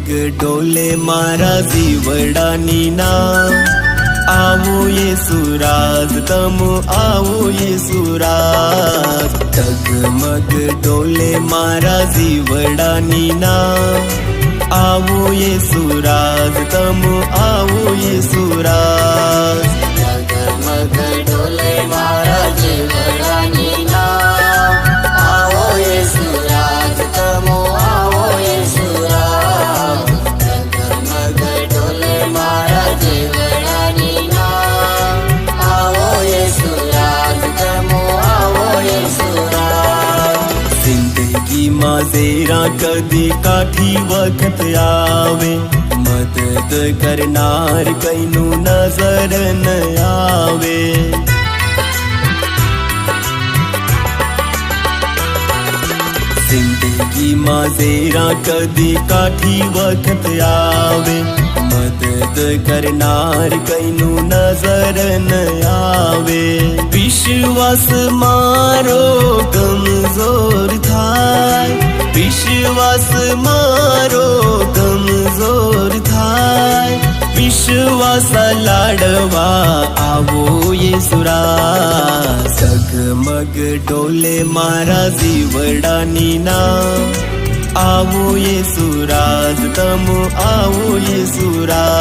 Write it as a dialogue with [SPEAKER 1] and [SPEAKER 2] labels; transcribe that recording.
[SPEAKER 1] ડગમગ ડોલે મારા જીવડાની ના આવો યેસુરાજ તમો આવો યેસુરાજ ડગમગ ડોલે મારા જીવડાની ના આવો યેસુરાજ તમો આવો યેસુરાજ
[SPEAKER 2] ડગમગ ડોલે મારા જીવડાની નામ આવો યેસુરાજ તમો આવો યેસુરાજ ડગમગ ડોલે મારા જીવડાની નામ આવો યેસુરાજ તમો આવો યેસુરાજ
[SPEAKER 1] જિંદગીમાં ઝેરા કદી કાઠી વખત આવે મદદ કરનાર કઈનું નજર ન આવે જિંદગીમાં ઝેરા કદી કાઠી વખત આવે મદદ કરનાર કઈનું નજર ન આવે વિશ્વાસ મારો કમજોર થાય વિશ્વાસ મારો કમજોર થાય વિશ્વાસ લાડવા આવો યેસુરાજ ડગમગ ડોલે મારા જીવડાની ના આવો યેસુરાજ તમો આવો યેસુરાજ